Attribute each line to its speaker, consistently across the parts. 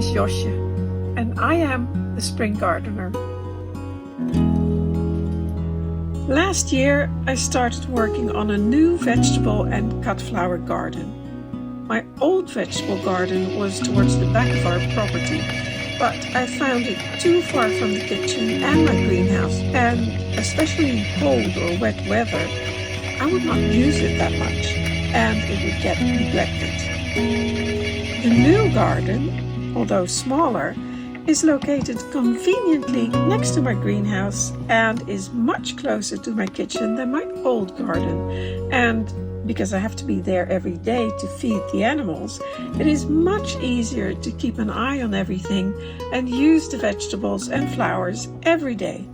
Speaker 1: Josje, and I am the spring gardener. Last year, I started working on a new vegetable and cut flower garden. My old vegetable garden was towards the back of our property, but I found it too far from the kitchen and my greenhouse, and especially in cold or wet weather, I would not use it that much, and it would get neglected. The new garden, although smaller, is located conveniently next to my greenhouse and is much closer to my kitchen than my old garden. And because I have to be there every day to feed the animals, it is much easier to keep an eye on everything and use the vegetables and flowers every day.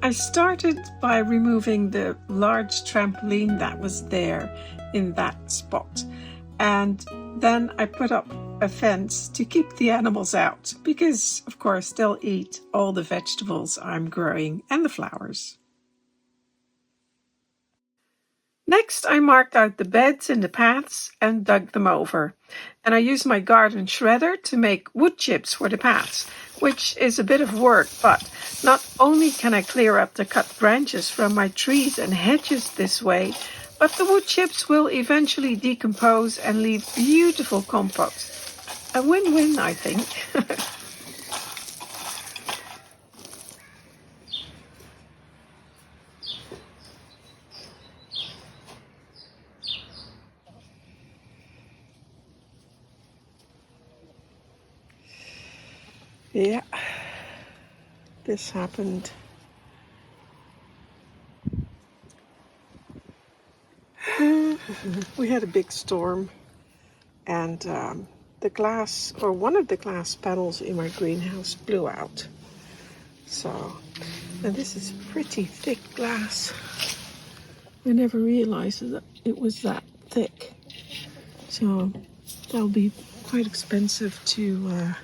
Speaker 1: I started by removing the large trampoline that was there in that spot, and then I put up a fence to keep the animals out because, of course, they'll eat all the vegetables I'm growing and the flowers. Next, I marked out the beds and the paths and dug them over. And I used my garden shredder to make wood chips for the paths, which is a bit of work, but not only can I clear up the cut branches from my trees and hedges this way, but the wood chips will eventually decompose and leave beautiful compost. A win-win, I think. Yeah, this happened. We had a big storm, and the glass, or one of the glass panels in my greenhouse blew out. So, and this is pretty thick glass. I never realized that it was that thick. So that'll be quite expensive to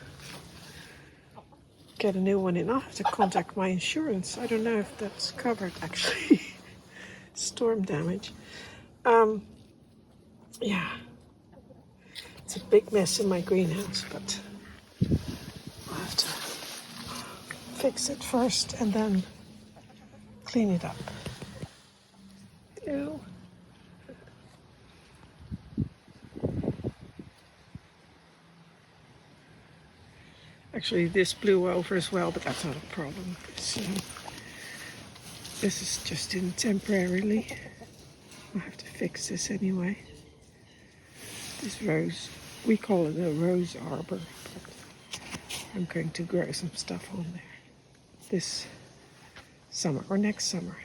Speaker 1: get a new one in. I'll have to contact my insurance. I don't know if that's covered actually. Storm damage. Yeah, it's a big mess in my greenhouse, but I'll have to fix it first and then clean it up. Ew. Actually, this blew over as well, but that's not a problem. This is just in temporarily. I have to fix this anyway. This rose, we call it a rose arbor, but I'm going to grow some stuff on there this summer or next summer.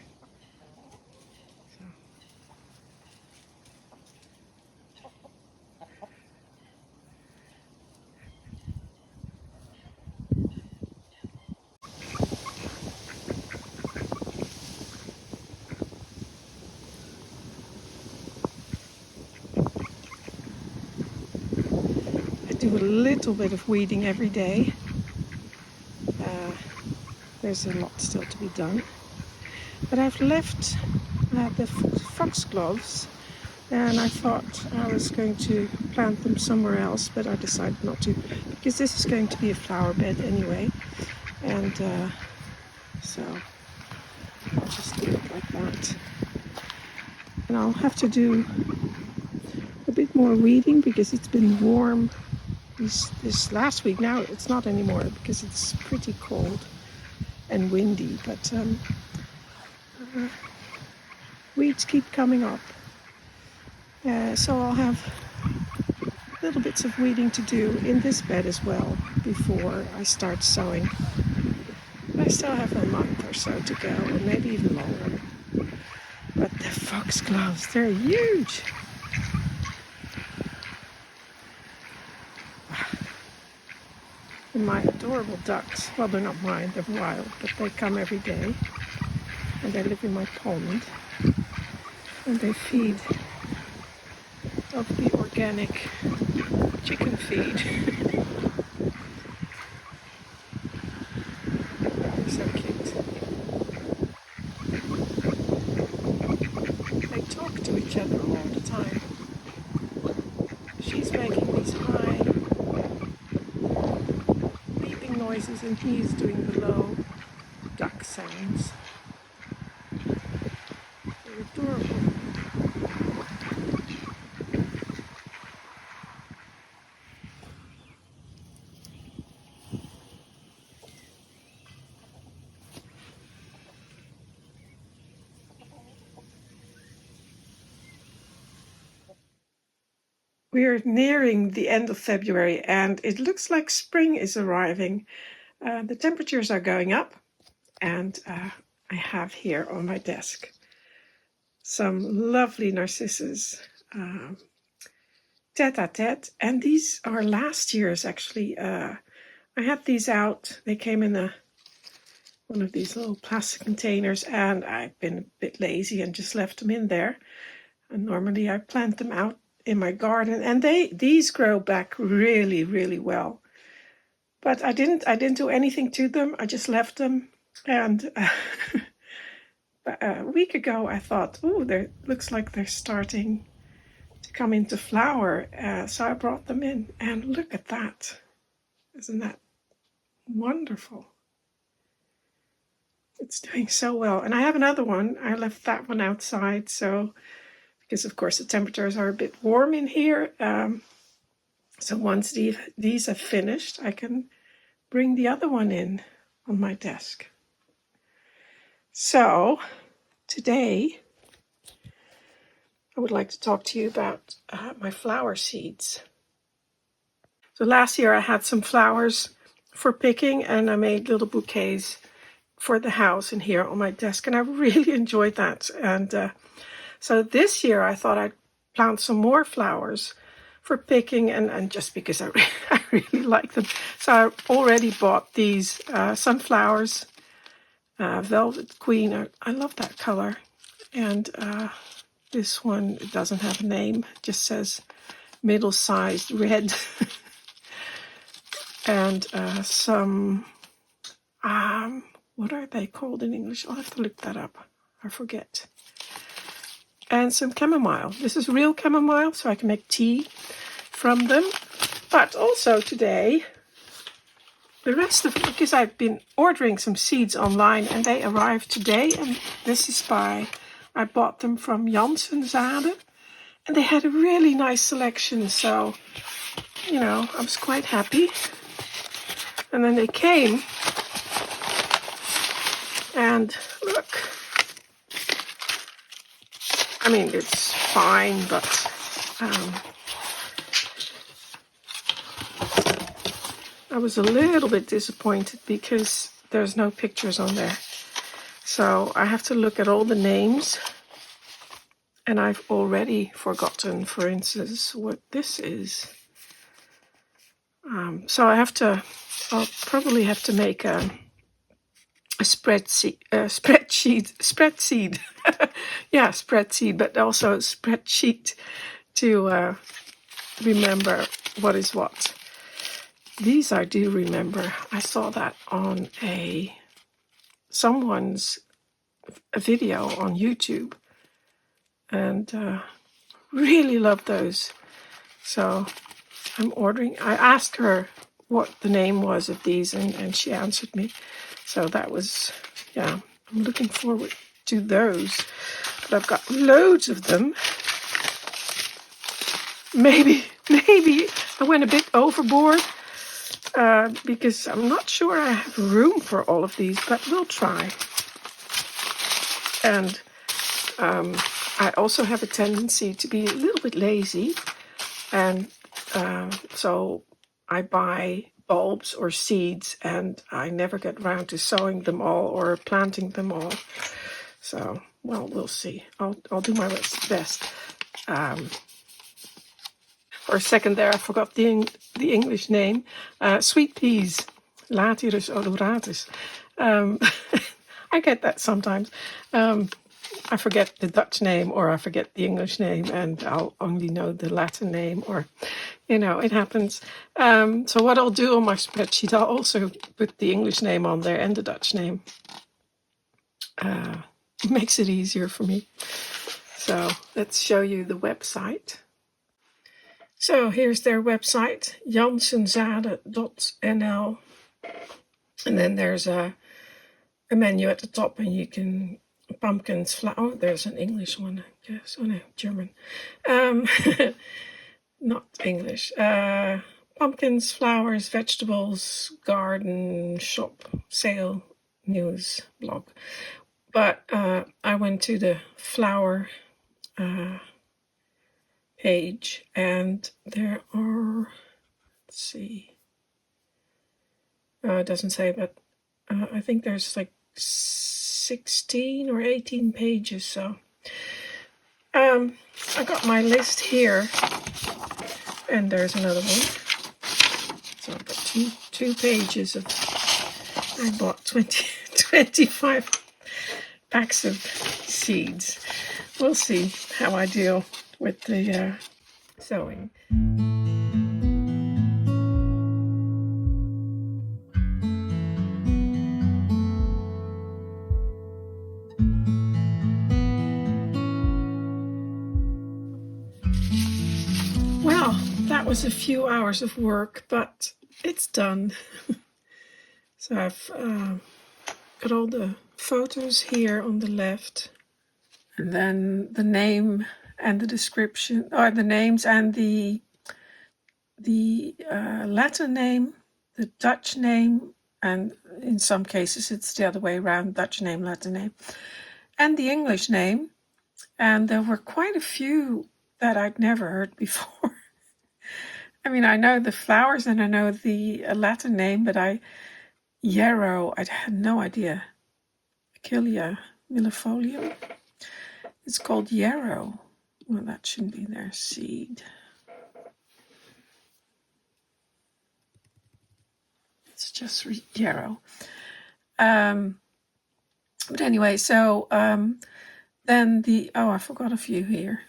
Speaker 1: Do a little bit of weeding every day. There's a lot still to be done. But I've left the foxgloves, and I thought I was going to plant them somewhere else, but I decided not to because this is going to be a flower bed anyway. And so I'll just do it like that. And I'll have to do a bit more weeding because it's been warm this last week. Now it's not anymore because it's pretty cold and windy, but weeds keep coming up. So I'll have little bits of weeding to do in this bed as well before I start sowing. But I still have a month or so to go, or maybe even longer. But the foxgloves, they're huge. And my adorable ducks, well, they're not mine, they're wild, but they come every day and they live in my pond and they feed of the organic chicken feed. They're so cute. noises and he's doing the low duck sounds. They're adorable. We're nearing the end of February and it looks like spring is arriving. The temperatures are going up and I have here on my desk some lovely narcissus, tete-a-tete, and these are last year's actually. I had these out, they came in one of these little plastic containers and I've been a bit lazy and just left them in there. And normally I plant them out in my garden and these grow back really, really well. But I didn't do anything to them. I just left them. And a week ago I thought, oh, they looks like they're starting to come into flower. So I brought them in and look at that. Isn't that wonderful? It's doing so well. And I have another one. I left that one outside. So, because of course the temperatures are a bit warm in here. So once these have finished, I can bring the other one in on my desk. So today I would like to talk to you about my flower seeds. So last year I had some flowers for picking and I made little bouquets for the house and here on my desk and I really enjoyed that. And so this year I thought I'd plant some more flowers for picking and just because I really like them. So I already bought these sunflowers, Velvet Queen. I love that color. And this one, it doesn't have a name, it just says middle-sized red. And some, what are they called in English? I'll have to look that up. I forget. And some chamomile. This is real chamomile, so I can make tea from them. But also today, the rest of, because I've been ordering some seeds online and they arrived today. And this is I bought them from Josje. And they had a really nice selection. So, you know, I was quite happy. And then they came. And look. I mean, it's fine, but I was a little bit disappointed because there's no pictures on there. So I have to look at all the names. And I've already forgotten, for instance, what this is. So I'll probably have to make a spreadsheet, yeah, spreadsheet, but also a spreadsheet to remember what is what. These I do remember. I saw that on someone's video on YouTube, and really love those. So I'm ordering. I asked her what the name was of these, and she answered me. So that was, yeah, I'm looking forward to those. But I've got loads of them. Maybe I went a bit overboard because I'm not sure I have room for all of these, but we'll try. And I also have a tendency to be a little bit lazy, and so I buy bulbs or seeds and I never get around to sowing them all or planting them all. So, well, we'll see. I'll do my best. For a second there, I forgot the English name. Sweet peas, Lathyrus odoratus. I get that sometimes. I forget the Dutch name or I forget the English name and I'll only know the Latin name, or, you know, it happens. So what I'll do on my spreadsheet, I'll also put the English name on there and the Dutch name. It makes it easier for me. So let's show you the website. So here's their website, jansenzade.nl. And then there's a menu at the top, and you can pumpkins, flour. There's an English one, I guess. Oh no, German. Not English. Pumpkins, flowers, vegetables, garden, shop, sale, news, blog. But I went to the flower page, and there are, let's see, it doesn't say, but I think there's like 16 or 18 pages. So I got my list here, and there's another one. So I've got two pages of, I bought 25 packs of seeds. We'll see how I deal with the sowing. Well, that was a few hours of work, but it's done. So I've got all the photos here on the left, and then the name and the description, or the names and the Latin name, the Dutch name, and in some cases it's the other way around, Dutch name, Latin name, and the English name. And there were quite a few that I'd never heard before. I mean, I know the flowers and I know the Latin name, but yarrow, I had no idea. Achillea millefolium. It's called yarrow. Well, that shouldn't be there. Seed. It's just yarrow. But anyway, so then I forgot a few here.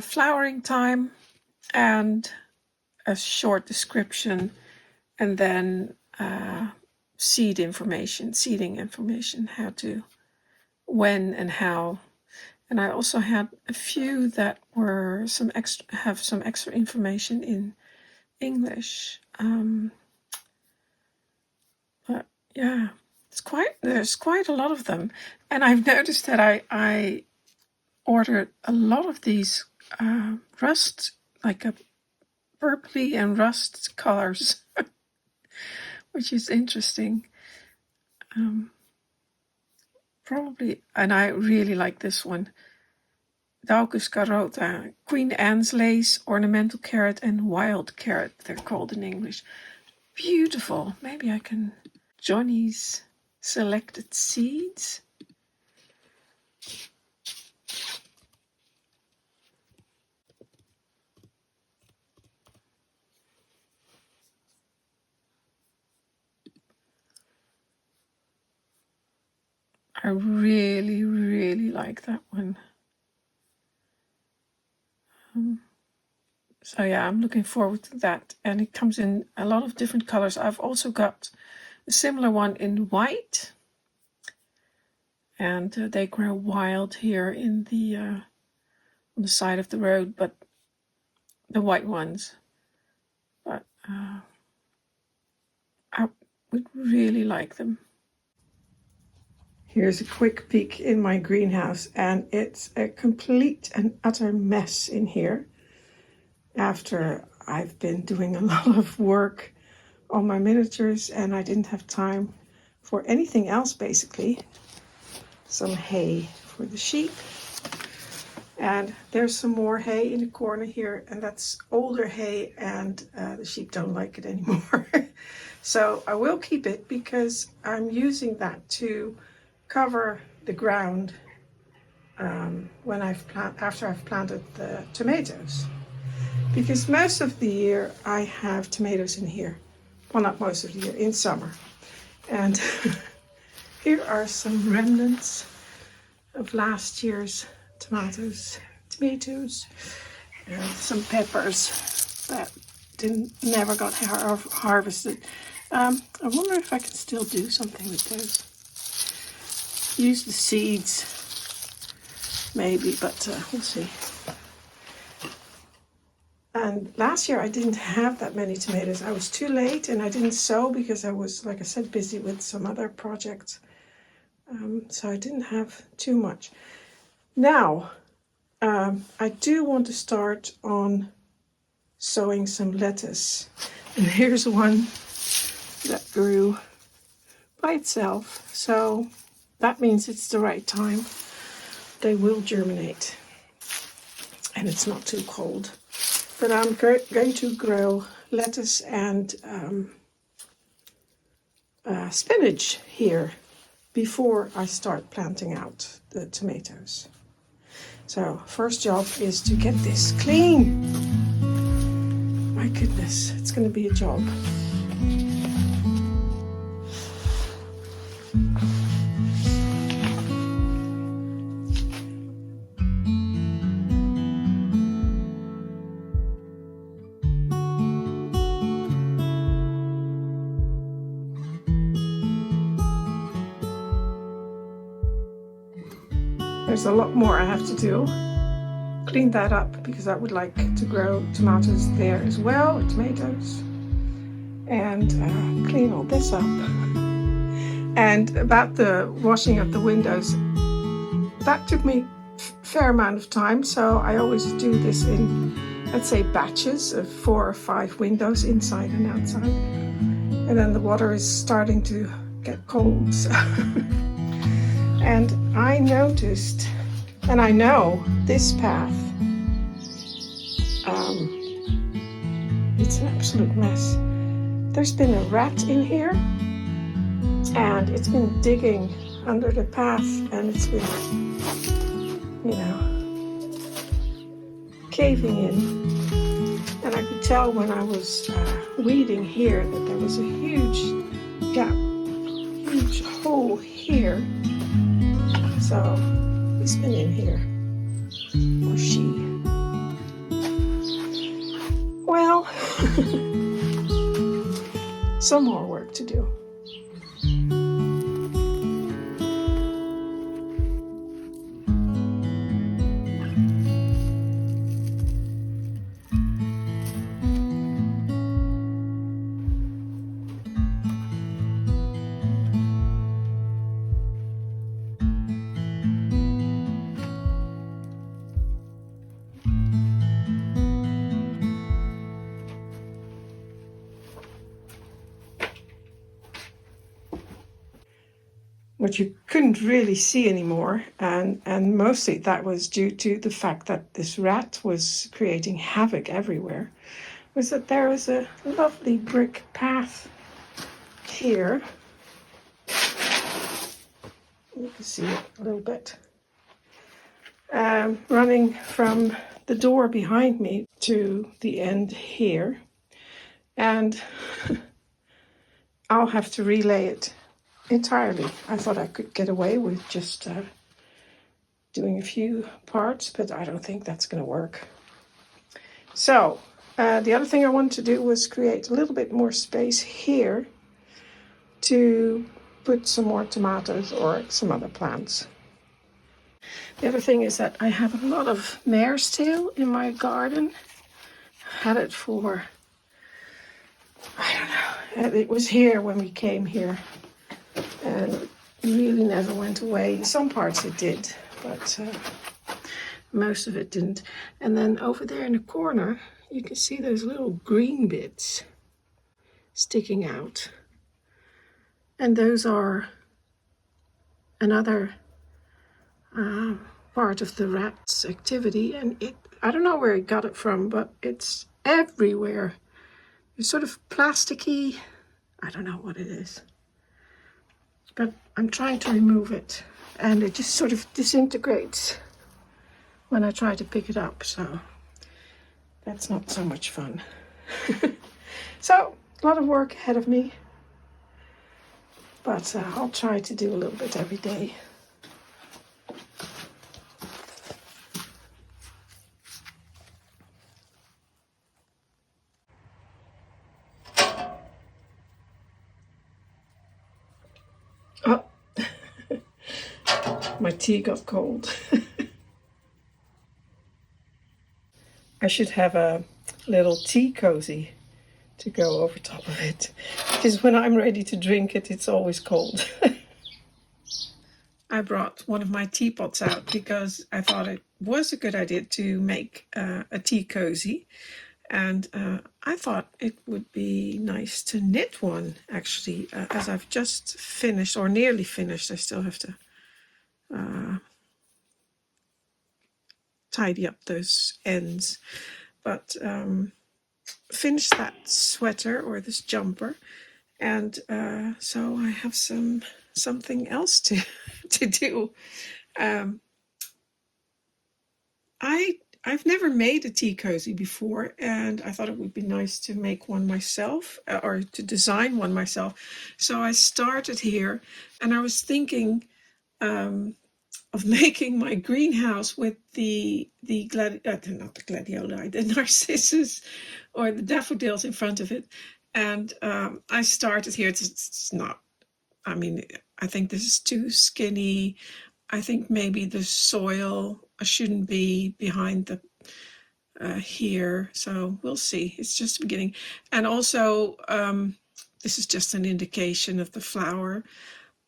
Speaker 1: Flowering time and a short description, and then seeding information, how to, when and how. And I also had a few that were some extra information in English. But yeah, there's quite a lot of them. And I've noticed that I ordered a lot of these rust, like a purpley and rust colors, which is interesting. Probably, and I really like this one. Daucus carota, Queen Anne's lace, ornamental carrot, and wild carrot, they're called in English. Beautiful. Maybe I can, Johnny's selected seeds. I really, really like that one. So yeah, I'm looking forward to that. And it comes in a lot of different colors. I've also got a similar one in white. And they grow wild here in the on the side of the road, but the white ones. But I would really like them. Here's a quick peek in my greenhouse, and it's a complete and utter mess in here after I've been doing a lot of work on my miniatures, and I didn't have time for anything else basically. Some hay for the sheep, and there's some more hay in the corner here, and that's older hay, and the sheep don't like it anymore. So I will keep it because I'm using that to cover the ground when after I've planted the tomatoes, because most of the year I have tomatoes in here. Well, not most of the year, in summer. And here are some remnants of last year's tomatoes, and some peppers that never got harvested. I wonder if I can still do something with those. Use the seeds, maybe, but we'll see. And last year I didn't have that many tomatoes. I was too late and I didn't sow because I was, like I said, busy with some other projects. So I didn't have too much. Now, I do want to start on sowing some lettuce. And here's one that grew by itself. So that means it's the right time. They will germinate. And it's not too cold. But I'm going to grow lettuce and spinach here before I start planting out the tomatoes. So first job is to get this clean. My goodness, it's going to be a job. There's a lot more I have to do. Clean that up because I would like to grow tomatoes there as well, or tomatoes. And clean all this up. And about the washing of the windows, that took me a fair amount of time. So I always do this in, let's say, batches of 4 or 5 windows, inside and outside. And then the water is starting to get cold. So. And I noticed, and I know this path, it's an absolute mess. There's been a rat in here, and it's been digging under the path, and it's been, caving in. And I could tell when I was weeding here that there was a huge gap, huge hole here. So he's been in here, or she. Well, some more work to do. What you couldn't really see anymore, and mostly that was due to the fact that this rat was creating havoc everywhere, was that there is a lovely brick path here. You can see it a little bit. Running from the door behind me to the end here. And I'll have to relay it entirely. I thought I could get away with just doing a few parts, but I don't think that's going to work. So the other thing I wanted to do was create a little bit more space here to put some more tomatoes or some other plants. The other thing is that I have a lot of mare's tail in my garden. I've had it for, I don't know, it was here when we came here. And it really never went away. In some parts it did, but most of it didn't. And then over there in the corner, you can see those little green bits sticking out. And those are another part of the rat's activity. And I don't know where it got it from, but it's everywhere. It's sort of plasticky. I don't know what it is. But I'm trying to remove it, and it just sort of disintegrates when I try to pick it up, so that's not so much fun. So, a lot of work ahead of me, but I'll try to do a little bit every day. Oh, my tea got cold. I should have a little tea cozy to go over top of it, because when I'm ready to drink it, it's always cold. I brought one of my teapots out because I thought it was a good idea to make a tea cozy, and I thought it would be nice to knit one, actually, as I've just finished, or nearly finished. I still have to tidy up those ends, but finished that sweater or this jumper, and so I have something else to to do. I've never made a tea cozy before, and I thought it would be nice to make one myself, or to design one myself. So I started here, and I was thinking of making my greenhouse with not the gladioli, the narcissus or the daffodils in front of it. And I started here. It's not, I mean, I think this is too skinny. I think maybe the soil shouldn't be behind the here, so we'll see. It's just the beginning. And also, this is just an indication of the flower,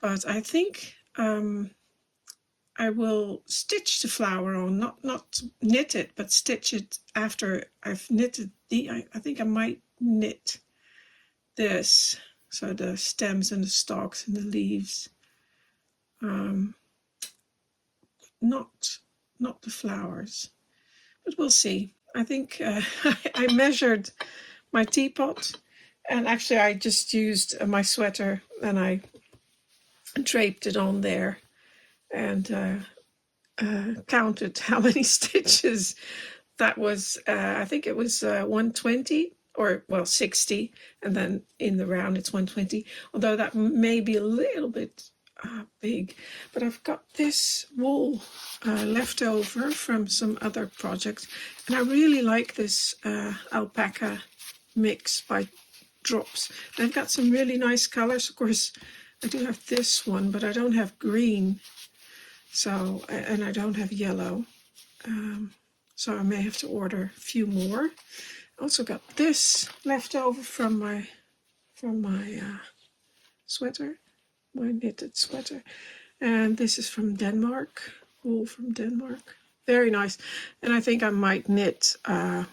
Speaker 1: but I think I will stitch the flower on, not knit it, but stitch it after I've knitted I think I might knit this, so the stems and the stalks and the leaves. Not the flowers, but we'll see. I think I measured my teapot, and actually I just used my sweater and I draped it on there, and counted how many stitches that was. I think it was 120, or well, 60, and then in the round it's 120, although that may be a little bit big. But I've got this wool left over from some other projects, and I really like this alpaca mix by Drops. They've got some really nice colors. Of course, I do have this one, but I don't have green, so, and I don't have yellow, so I may have to order a few more. I also got this left over from my sweater, my knitted sweater, and this is from Denmark, wool from Denmark. Very nice. And I think I might knit a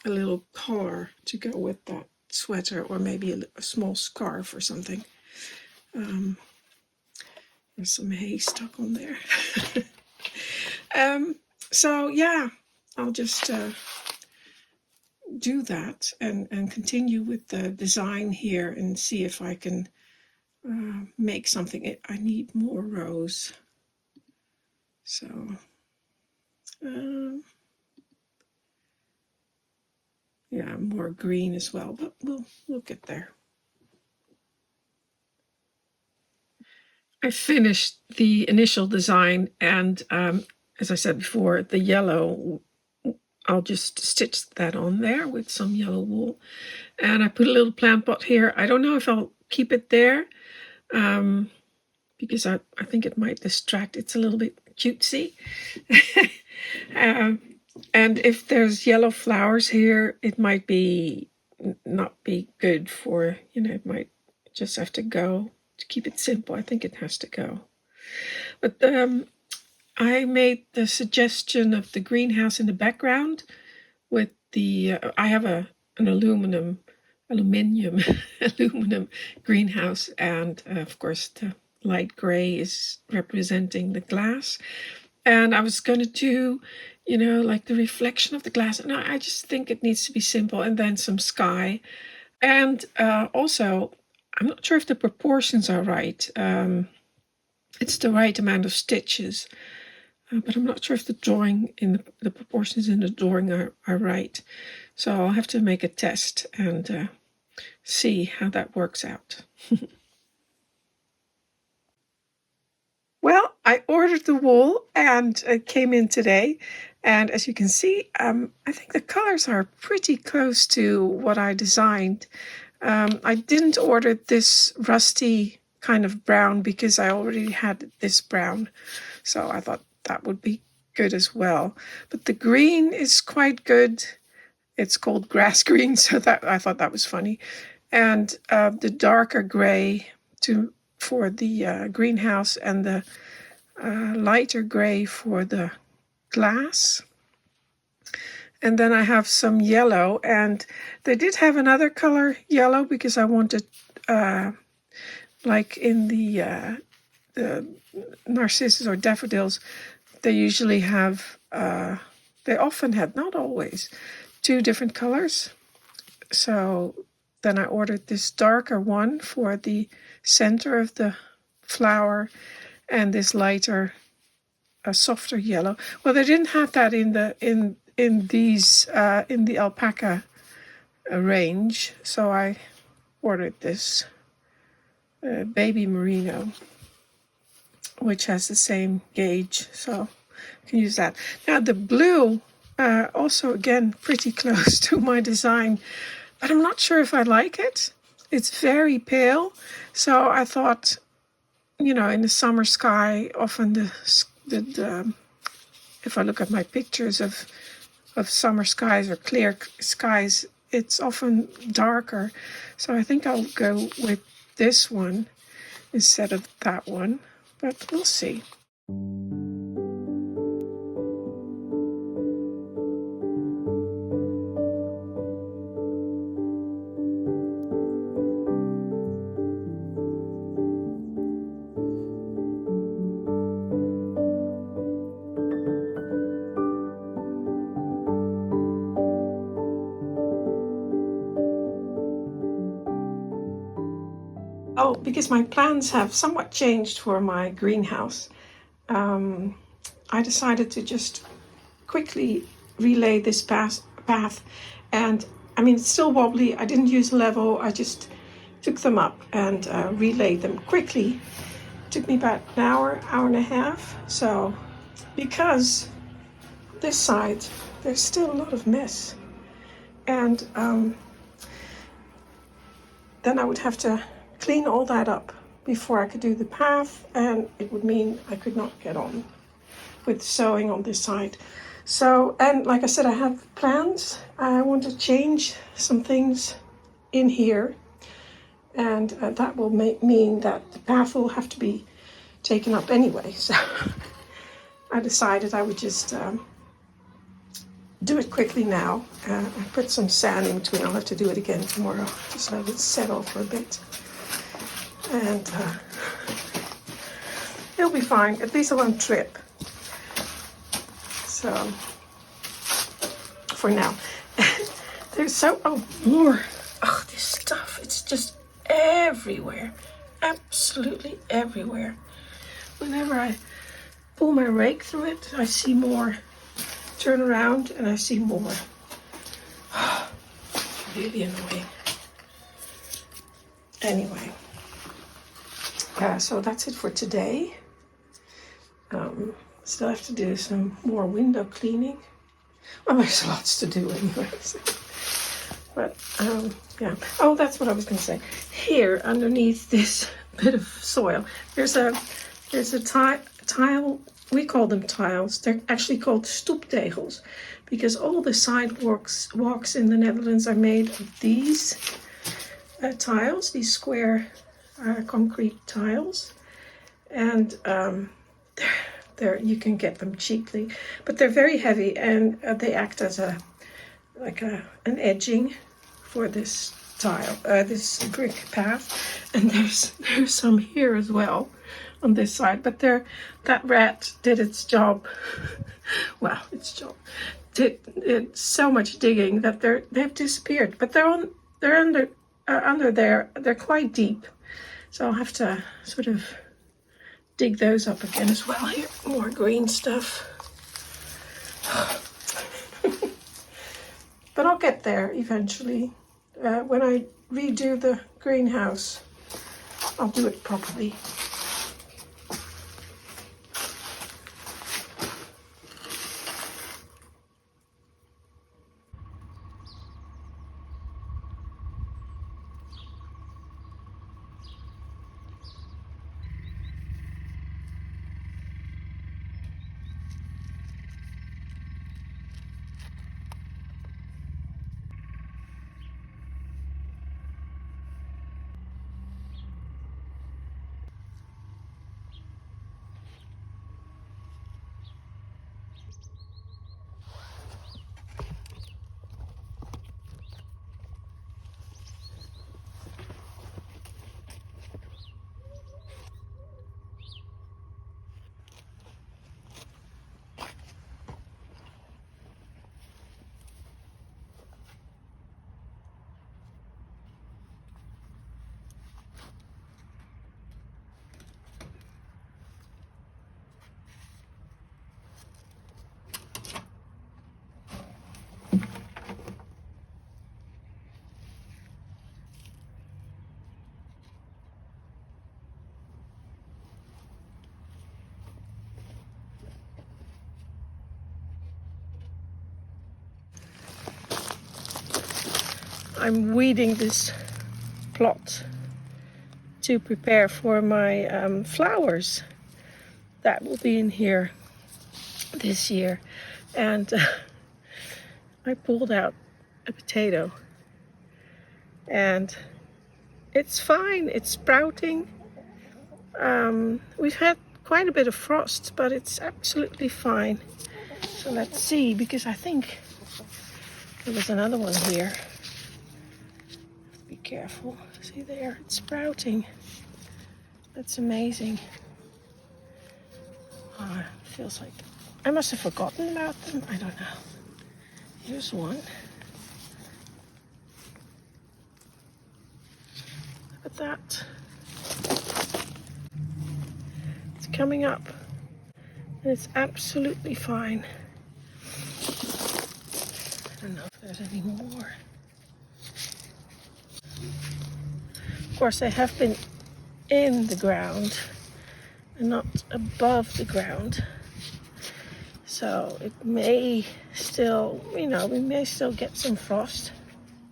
Speaker 1: little collar to go with that sweater, or maybe a small scarf or something. There's some hay stuck on there. So yeah, I'll just do that and continue with the design here and see if I can make something. I need more rows, so yeah, more green as well, but we'll get there. I finished the initial design, and as I said before, the yellow, I'll just stitch that on there with some yellow wool. And I put a little plant pot here. I don't know if I'll keep it there, because I think it might distract. It's a little bit cutesy. And if there's yellow flowers here, it might not be good for, it might just have to go. To keep it simple, I think it has to go. But I made the suggestion of the greenhouse in the background with the, I have an aluminum greenhouse, and of course the light gray is representing the glass. And I was going to do, like the reflection of the glass. And I just think it needs to be simple, and then some sky. And also, I'm not sure if the proportions are right. It's the right amount of stitches, but I'm not sure if the drawing in the proportions in the drawing are right. So I'll have to make a test and see how that works out. Well, I ordered the wool and it came in today. And as you can see, I think the colors are pretty close to what I designed. I didn't order this rusty kind of brown because I already had this brown. So I thought that would be good as well. But the green is quite good. it's called grass green, so that I thought that was funny. And the darker gray for the greenhouse, and the lighter gray for the glass. And then I have some yellow, and they did have another color yellow because I wanted, like in the narcissus or daffodils, they usually have, they often had, not always, 2 different colors. So then I ordered this darker one for the center of the flower, and this lighter, a softer yellow. Well, they didn't have that in the alpaca range, so I ordered this baby merino, which has the same gauge, so you can use that. Now the blue, also again pretty close to my design, but I'm not sure if I like it. It's very pale, so I thought, in the summer sky, often if I look at my pictures of summer skies or clear skies, it's often darker. So I think I'll go with this one instead of that one, but we'll see. Oh, because my plans have somewhat changed for my greenhouse. I decided to just quickly relay this path, and I mean, it's still wobbly. I didn't use a level. I just took them up and relayed them quickly. It took me about an hour and a half. So, because this side, there's still a lot of mess, and then I would have to clean all that up before I could do the path, and it would mean I could not get on with sewing on this side. So, and like I said, I have plans. I want to change some things in here, and that will mean that the path will have to be taken up anyway. So I decided I would just do it quickly now. I put some sand in between. I'll have to do it again tomorrow. Just let it settle for a bit. And it'll be fine. At least I won't trip. So, for now. There's more. Oh, this stuff. It's just everywhere. Absolutely everywhere. Whenever I pull my rake through it, I see more. Turn around and I see more. Really annoying. Anyway. So that's it for today. Still have to do some more window cleaning. Well, there's lots to do anyways. But yeah. Oh, that's what I was going to say. Here, underneath this bit of soil, there's a tile. We call them tiles. They're actually called stoeptegels, because all the sidewalks in the Netherlands are made of these tiles, these square concrete tiles, and you can get them cheaply, but they're very heavy, and they act as an edging for this this brick path. And there's some here as well on this side, but that rat did its job. Well, did so much digging that they've disappeared, but they're under there. They're quite deep. So I'll have to sort of dig those up again as well. Here, more green stuff. But I'll get there eventually. When I redo the greenhouse, I'll do it properly. I'm weeding this plot to prepare for my flowers that will be in here this year. And I pulled out a potato and it's fine, it's sprouting. We've had quite a bit of frost, but it's absolutely fine. So let's see, because I think there was another one here. Be careful. See there, it's sprouting. That's amazing. Oh, it feels like I must have forgotten about them. I don't know. Here's one. Look at that. It's coming up. And it's absolutely fine. I don't know if there's any more. Of course, they have been in the ground and not above the ground. So it may still, we may still get some frost.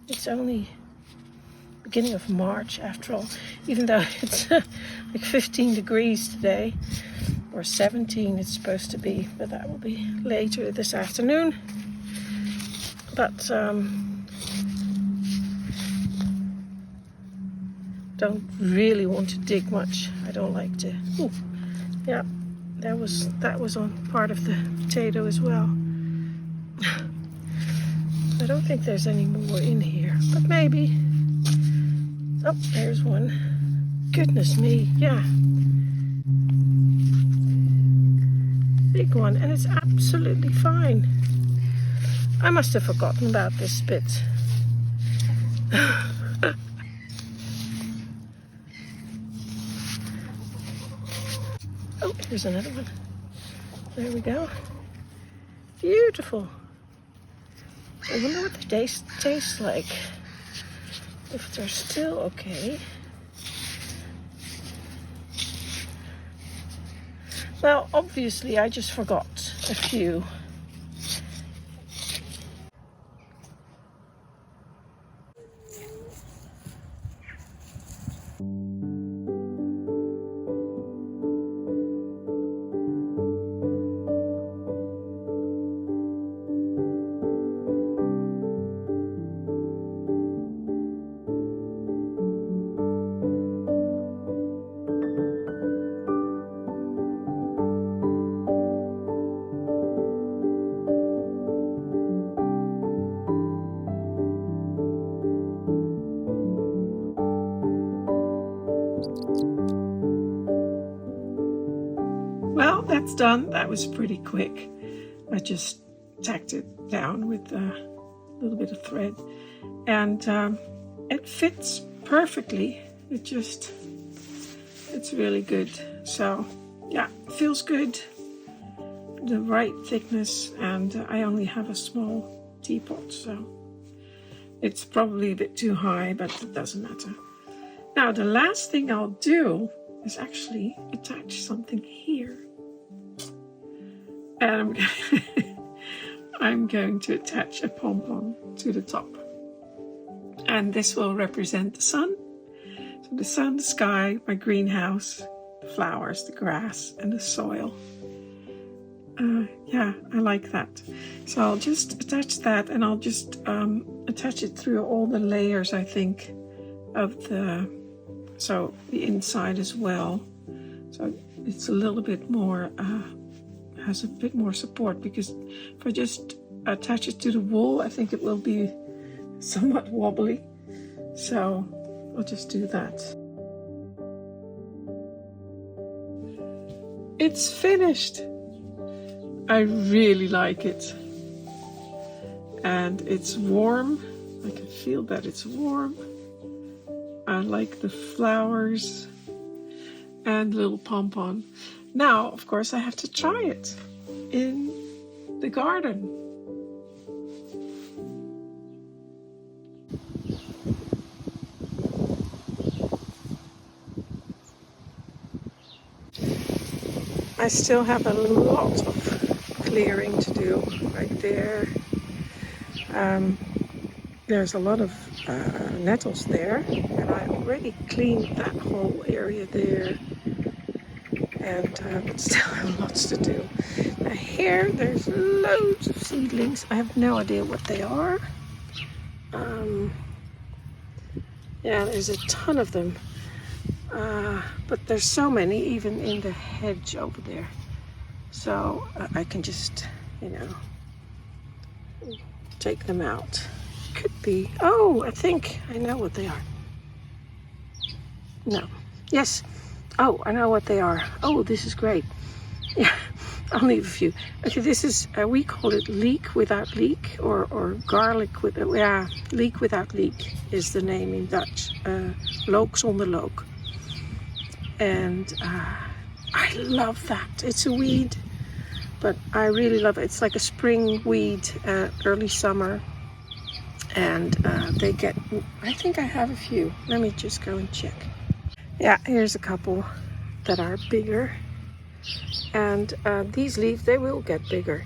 Speaker 1: It's only beginning of March after all, even though it's like 15 degrees today, or 17 it's supposed to be, but that will be later this afternoon. But don't really want to dig much. I don't like to. Ooh, yeah, that was on part of the potato as well. I don't think there's any more in here, but maybe. Oh, there's one. Goodness me, yeah. Big one, and it's absolutely fine. I must have forgotten about this bit. Oh, here's another one. There we go. Beautiful. I wonder what they taste like. If they're still okay. Well, obviously I just forgot a few. Well, that's done. That was pretty quick. I just tacked it down with a little bit of thread, and it fits perfectly. It's really good. So yeah, feels good. The right thickness, and I only have a small teapot, so it's probably a bit too high, but it doesn't matter. Now the last thing I'll do is actually attach something here. And I'm going to attach a pom-pom to the top. And this will represent the sun. So the sun, the sky, my greenhouse, the flowers, the grass, and the soil. Yeah, I like that. So I'll just attach that, and I'll just attach it through all the layers, I think, of the inside as well. So it's a little bit more, has a bit more support, because if I just attach it to the wool, I think it will be somewhat wobbly. So I'll just do that. It's finished. I really like it. And it's warm. I can feel that it's warm. I like the flowers and little pom-pom. Now, of course, I have to try it in the garden. I still have a lot of clearing to do right there. there's a lot of nettles there, and I already cleaned that whole area there, and but still have lots to do. Now here there's loads of seedlings. I have no idea what they are. Yeah, there's a ton of them, but there's so many even in the hedge over there, so I can just, you know, take them out. Could be, oh, I think I know what they are. No, yes, oh, I know what they are. Oh, this is great. Yeah, I'll leave a few. Okay, this is, we call it leek without leek, or garlic with, yeah, leek without leek is the name in Dutch. Look zonder look. And I love that. It's a weed, but I really love it. It's like a spring weed, early summer. And they get, I think I have a few. Let me just go and check. Yeah, here's a couple that are bigger. And these leaves, they will get bigger,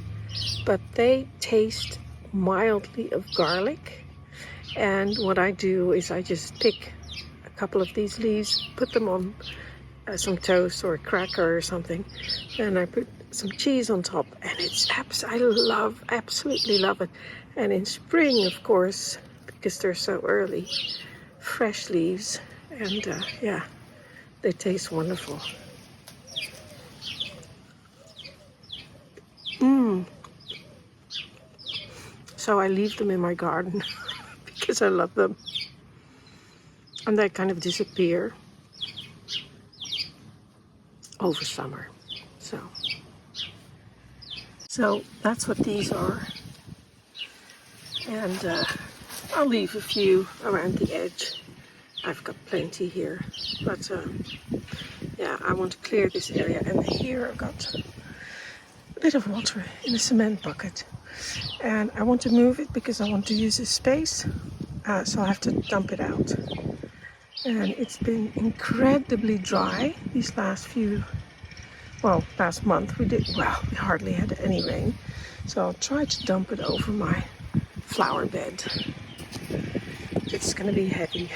Speaker 1: but they taste mildly of garlic. And what I do is I just pick a couple of these leaves, put them on some toast or a cracker or something, and I put some cheese on top, and it's absolutely love it. And in spring, of course, because they're so early, fresh leaves, and yeah, they taste wonderful. So I leave them in my garden because I love them, and they kind of disappear over summer. So that's what these are, and I'll leave a few around the edge. I've got plenty here, but yeah, I want to clear this area. And here I've got a bit of water in a cement bucket, and I want to move it because I want to use this space, so I have to dump it out. And it's been incredibly dry these last month we hardly had any rain, so I'll try to dump it over my flower bed. It's gonna be heavy.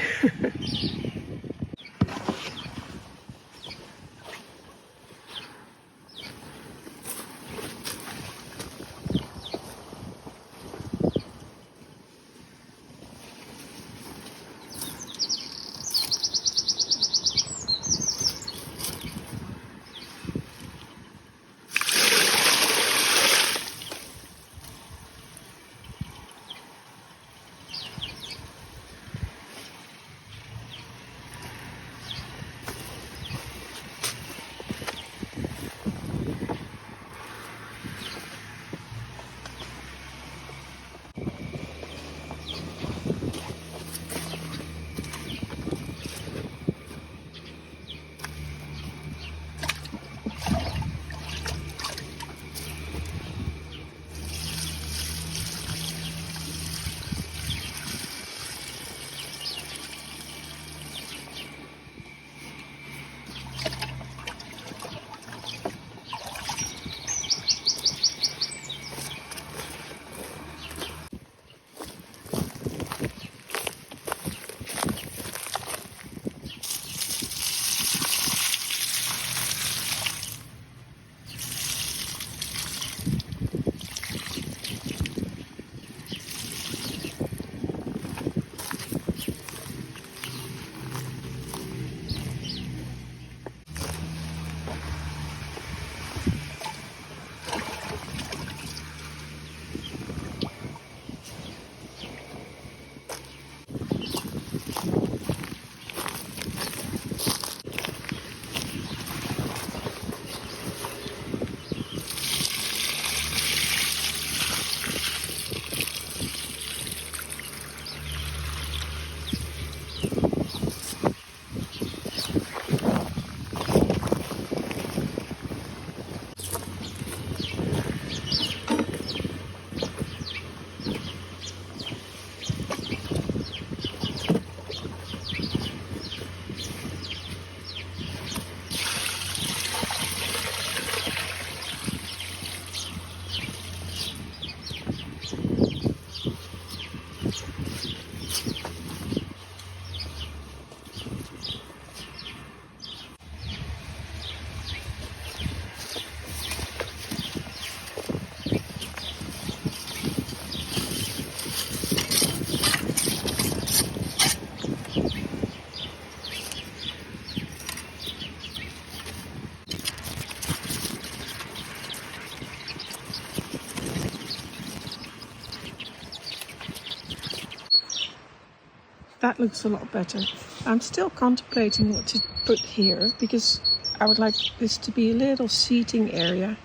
Speaker 1: that looks a lot better. I'm still contemplating what to put here because I would like this to be a little seating area.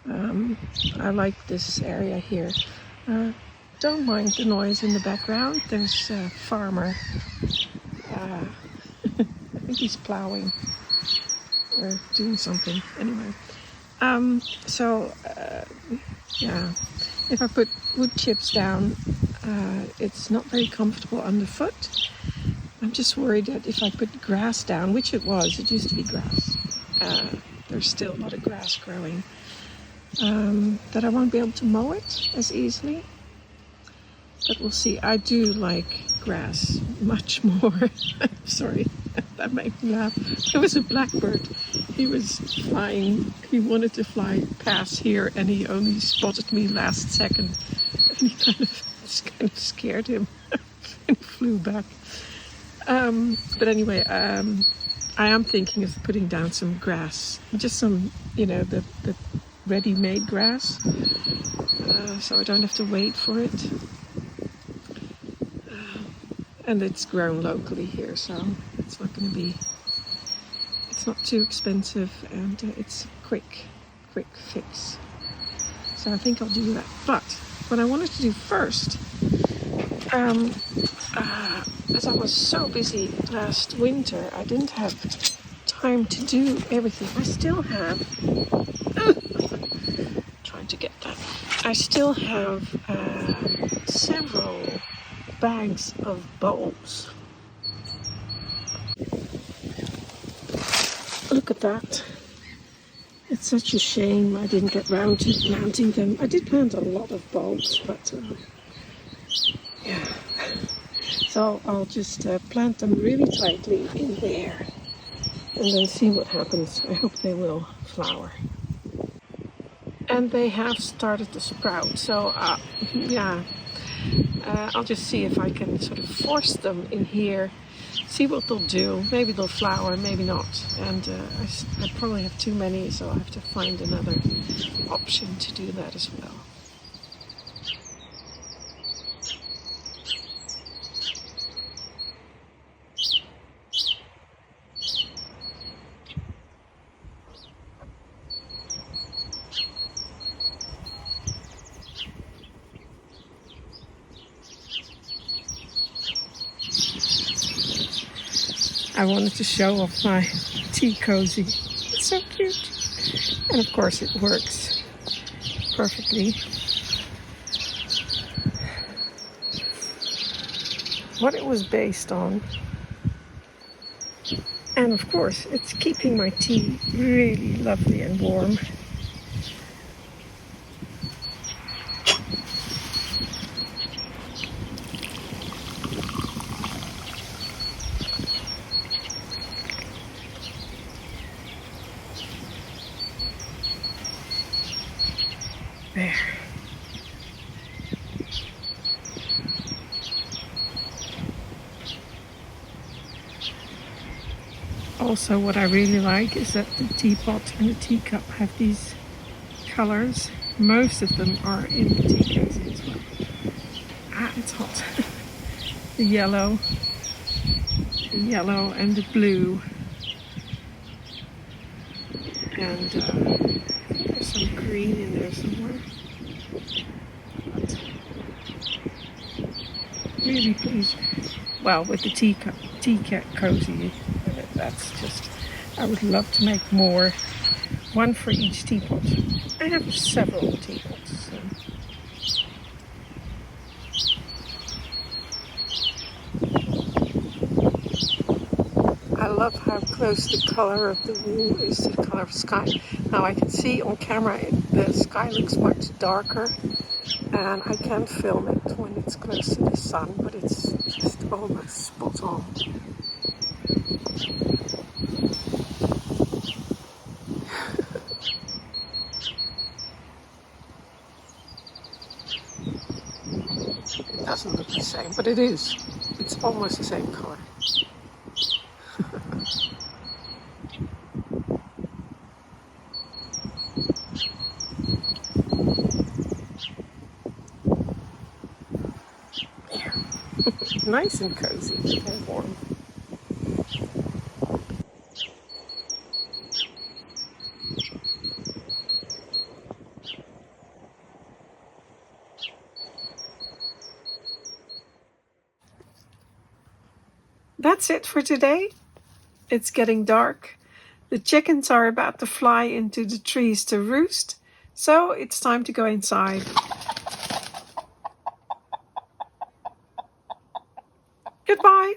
Speaker 1: I like this area here. Don't mind the noise in the background. There's a farmer. I think he's plowing or doing something. Anyway, yeah, if I put wood chips down, it's not very comfortable underfoot. I'm just worried that if I put grass down, which it used to be grass, there's still a lot of grass growing, that I won't be able to mow it as easily. But we'll see. I do like grass much more. Sorry, that made me laugh. There was a blackbird. He was flying. He wanted to fly past here, and he only spotted me last second. And he kind of scared him and flew back. But anyway, I am thinking of putting down some grass, just some, the ready-made grass, so I don't have to wait for it. And it's grown locally here, so it's not going to be, it's not too expensive, and it's a quick fix. So I think I'll do that. But what I wanted to do first, as I was so busy last winter, I didn't have time to do everything. I still have, trying to get that, I still have several bags of bulbs. Look at that. It's such a shame I didn't get round to planting them. I did plant a lot of bulbs, but yeah. So I'll just plant them really tightly in there and then see what happens. I hope they will flower. And they have started to sprout, so yeah. I'll just see if I can sort of force them in here, see what they'll do. Maybe they'll flower, maybe not. And I probably have too many, so I have to find another option to do that as well. I wanted to show off my tea cozy. It's so cute. And of course it works perfectly. What it was based on. And of course it's keeping my tea really lovely and warm. There. Also, what I really like is that the teapot and the teacup have these colors. Most of them are in the tea cozy as well. It's hot. The yellow and the blue. And there's some green in there somewhere. But really pleased. Well, with the tea cozy, that's just, I would love to make more. One for each teapot. I have several teapots. So. I love how close the color of the wool is to the color of the sky. Now I can see on camera the sky looks much darker, and I can film it when it's close to the sun, but it's just almost spot on. It doesn't look the same, but it is. It's almost the same color. There. Nice and cozy and warm. That's it for today. It's getting dark. The chickens are about to fly into the trees to roost, so it's time to go inside. Goodbye.